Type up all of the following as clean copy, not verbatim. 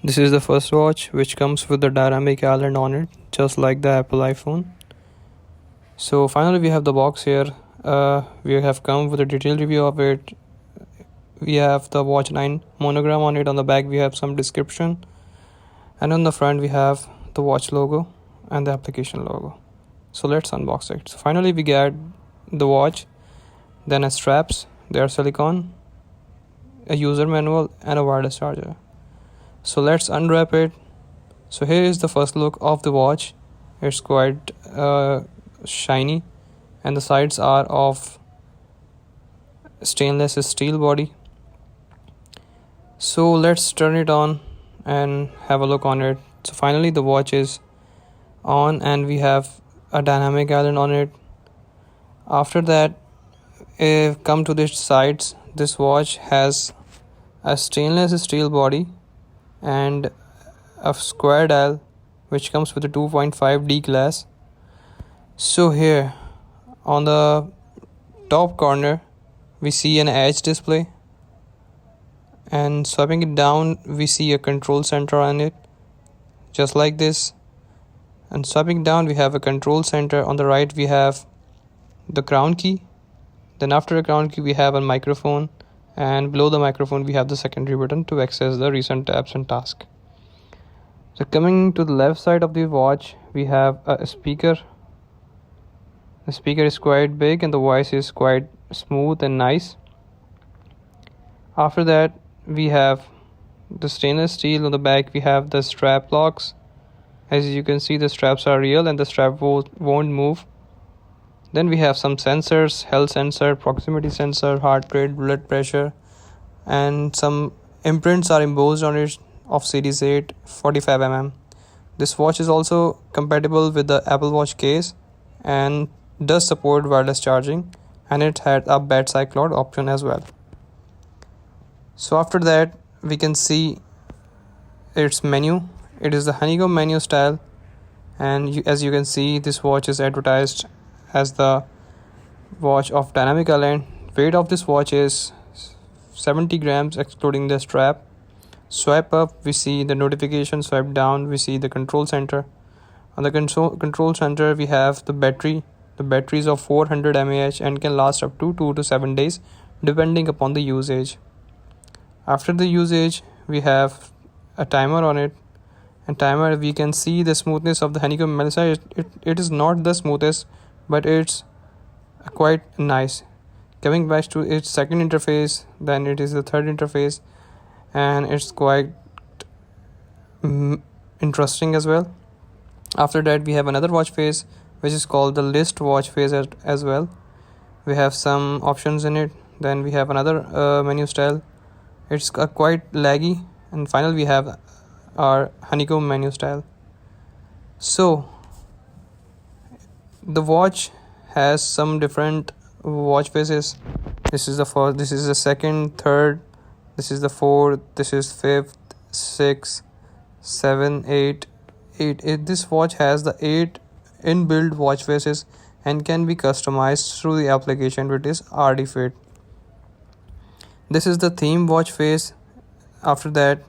This is the first watch which comes with the dynamic island on it, just like the Apple iPhone. So finally we have the box here. We have come with a detailed review of it. We have the watch 9 monogram on it. On the back we have some description, and on the front we have the watch logo and the application logo. So let's unbox it. So finally we get the watch, then a straps, they are silicone, a user manual and a wireless charger. So let's unwrap it. So here is the first look of the watch. It's quite shiny, and the sides are of stainless steel body. So let's turn it on and have a look on it. So finally the watch is on and we have a dynamic island on it. After that, if come to the sides, this watch has a stainless steel body and a square dial which comes with a 2.5D glass. So here on the top corner we see an edge display, and swiping it down we see a control center on it, just like this. And swiping down we have a control center. On the right we have the crown key, then after the crown key we have a microphone, and below the microphone we have the secondary button to access the recent tabs and tasks. So coming to the left side of the watch we have a speaker. The speaker is quite big and the voice is quite smooth and nice. After that we have the stainless steel. On the back we have the strap locks. As you can see, the straps are real and the strap won't move. Then we have some sensors: health sensor, proximity sensor, heart rate, blood pressure, and some imprints are embossed on it of SERIES8 45mm. This watch is also compatible with the Apple Watch case and does support wireless charging, and it had a bedside cloud option as well. So after that we can see its menu. It is the honeycomb menu style, and as you can see, this watch is advertised as the watch of dynamic island. Weight of this watch is 70 grams excluding the strap. Swipe up we see the notification, swipe down we see the control center. On the control center we have the battery. The battery is of 400 mAh and can last up to 2 to 7 days depending upon the usage. After the usage we have a timer on it, and timer we can see the smoothness of the honeycomb menu. It is not the smoothest, but it's quite nice. Coming back to its second interface, then it is the third interface, and it's quite interesting as well. After that we have another watch face which is called the list watch face as well. We have some options in it. Then we have another menu style. It's quite laggy, and finally we have our honeycomb menu style. So the watch has some different watch faces. This is the first, this is the second, third, this is the fourth, this is fifth, sixth, 7, 8. This watch has the 8 inbuilt watch faces and can be customized through the application which is RD Fit. This is the theme watch face. After that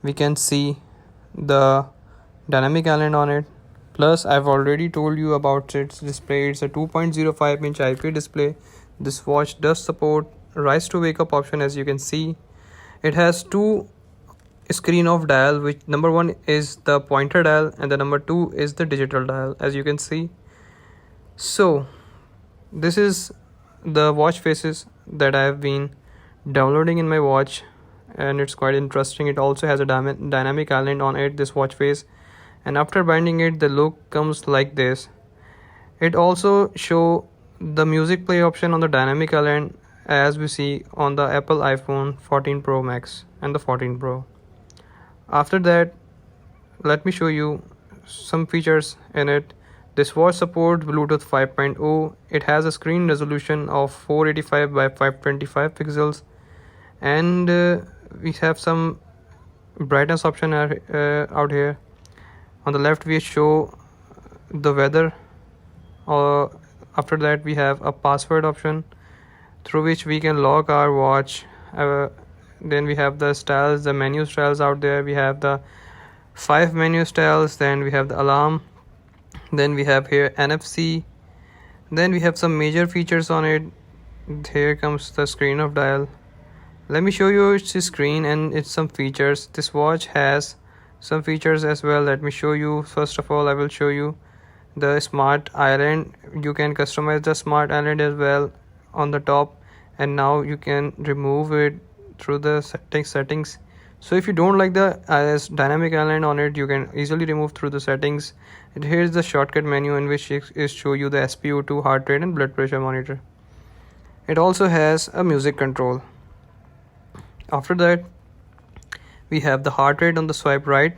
we can see the dynamic island on it. Plus I've already told you about its display. It's a 2.05-inch IP display. This watch does support rise to wake up option. As you can see, it has two screen of dial, which number 1 is the pointer dial and the number 2 is the digital dial, as you can see. So this is the watch faces that I have been downloading in my watch, and it's quite interesting. It also has a dynamic island on it, this watch face, and after binding it the look comes like this. It also show the music play option on the dynamic island, as we see on the Apple iPhone 14 Pro Max and the 14 Pro. After that, let me show you some features in it. This watch supports Bluetooth 5.0. It has a screen resolution of 485 by 525 pixels, and we have some brightness option out here. On the left we show the weather. After that we have a password option through which we can lock our watch Then we have the styles, the menu styles out there. We have the 5 menu styles. Then we have the alarm. Then we have here NFC. Then we have some major features on it. Here comes the screen of dial. Let me show you its screen and its some features. This watch has some features as well. Let me show you. First of all, I will show you the smart island. You can customize the smart island as well on the top, and now you can remove it through the settings. So if you don't like the dynamic island on it, you can easily remove through the settings. And here's the shortcut menu in which it show you the SpO2, heart rate and blood pressure monitor. It also has a music control. After that, we have the heart rate on the swipe right.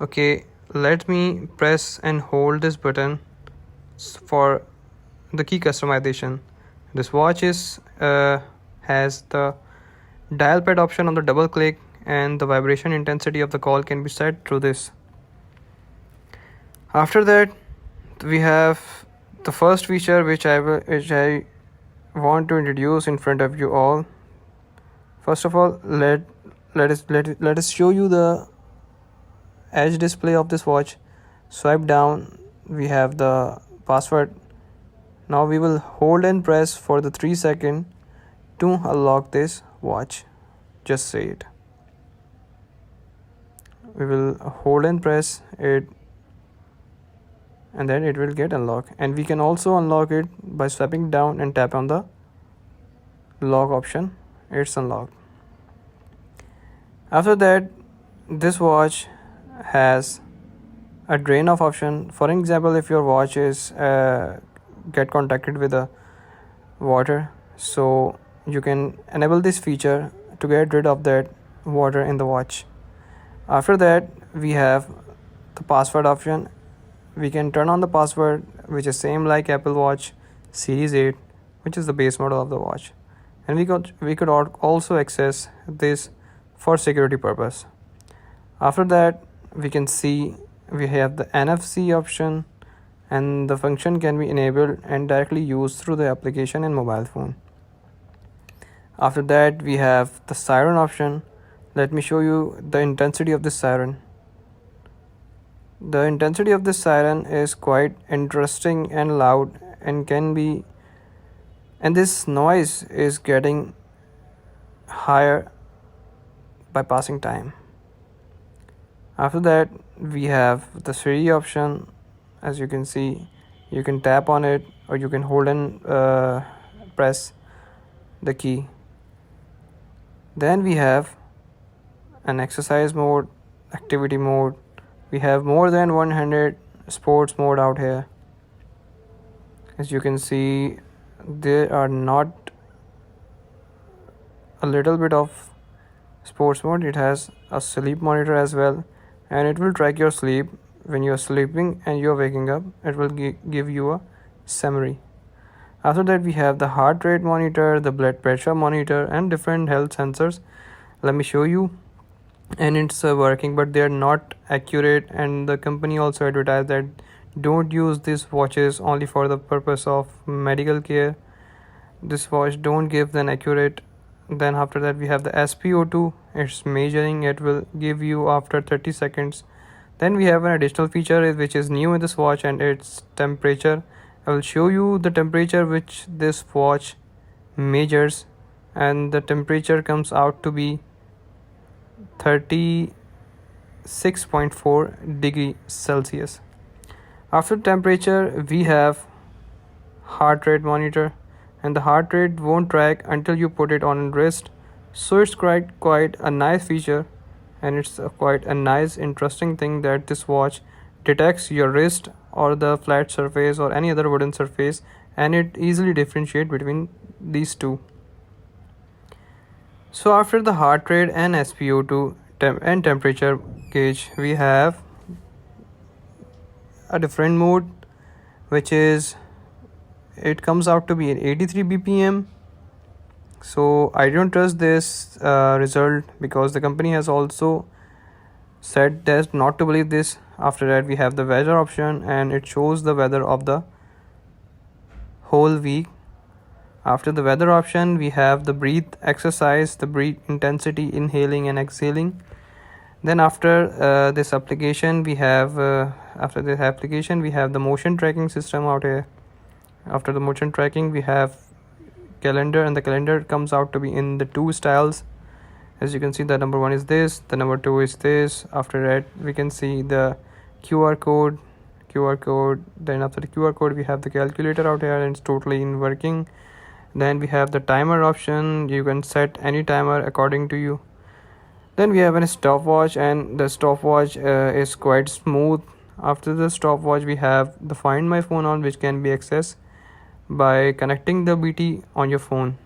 Okay, let me press and hold this button for the key customization. This watch has the dial pad option on the double click, and the vibration intensity of the call can be set through this. After that, we have the first feature which I want to introduce in front of you all. First of all, let us show you the edge display of this watch. Swipe down, we have the password. Now we will hold and press for the 3 seconds to unlock this watch. Just say it. We will hold and press it, and then it will get unlocked. And we can also unlock it by swiping down and tap on the lock option. It's unlocked. After that, this watch has a drain off option. For example, if your watch is get contacted with the water, so you can enable this feature to get rid of that water in the watch. After that, we have the password option. We can turn on the password, which is same like Apple Watch Series 8, which is the base model of the watch. And we could also access this for security purpose. After that, we can see we have the NFC option, and the function can be enabled and directly used through the application and mobile phone. After that, we have the siren option. Let me show you the intensity of this siren. The intensity of this siren is quite interesting and loud, and this noise is getting higher by passing time. After that, we have the Siri option. As you can see, you can tap on it, or you can hold and press the key. Then we have an exercise mode, activity mode. We have more than 100 sports mode out here. As you can see, there are not a little bit of sports mode. It has a sleep monitor as well, and it will track your sleep. When you are sleeping and you are waking up, it will give you a summary. After that, we have the heart rate monitor, the blood pressure monitor, and different health sensors. Let me show you. And it's working, but they are not accurate, and the company also advertised that don't use these watches only for the purpose of medical care. This watch don't give an accurate. Then after that, we have the SpO2. It's measuring. It will give you after 30 seconds. Then we have an additional feature which is new in this watch, and it's temperature. I will show you the temperature which this watch measures, and the temperature comes out to be 36.4 degrees Celsius. After temperature, we have heart rate monitor, and the heart rate won't track until you put it on wrist. So it's quite a nice feature, and it's quite a nice interesting thing that this watch detects your wrist or the flat surface or any other wooden surface, and it easily differentiates between these two. So after the heart rate and SpO2 and temperature gauge, we have a different mode, which is it comes out to be 83 BPM. So I don't trust this result, because the company has also said that not to believe this. After that, we have the weather option, and it shows the weather of the whole week. After the weather option, we have the breathe exercise, the breathe intensity, inhaling and exhaling. Then after this application, we have the motion tracking system out here. After the motion tracking, we have calendar, and the calendar comes out to be in the two styles. As you can see, the number 1 is this, the number 2 is this. After that, we can see the QR code. Then after the QR code, we have the calculator out here, and it's totally in working. Then we have the timer option. You can set any timer according to you. Then we have a stopwatch, and the stopwatch is quite smooth. After the stopwatch, we have the Find My Phone on, which can be accessed by connecting the BT on your phone.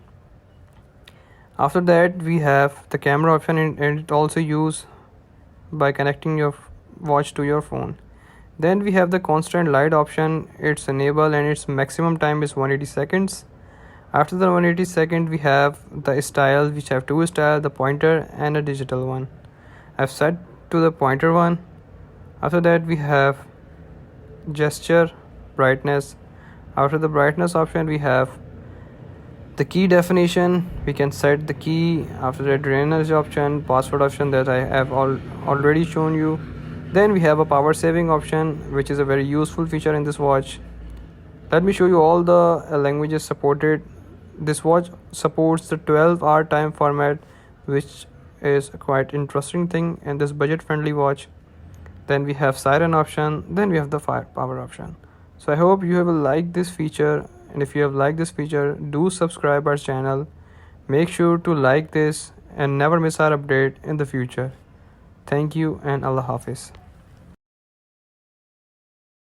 After that, we have the camera option, and it also used by connecting your watch to your phone. Then we have the constant light option. It's enabled, and its maximum time is 180 seconds. After the 180 second, we have the style, which have two styles, the pointer and a digital one. I've set to the pointer one. After that, we have gesture, brightness. After the brightness option, we have the key definition. We can set the key. After that, drainage option, password option that I have already shown you. Then we have a power saving option, which is a very useful feature in this watch. Let me show you all the languages supported. This watch supports the 12-hour time format, which is a quite interesting thing in this budget-friendly watch. Then we have siren option. Then we have the power option. So I hope you have liked this feature, and if you have liked this feature, do subscribe our channel. Make sure to like this and never miss our update in the future. Thank you and Allah Hafiz.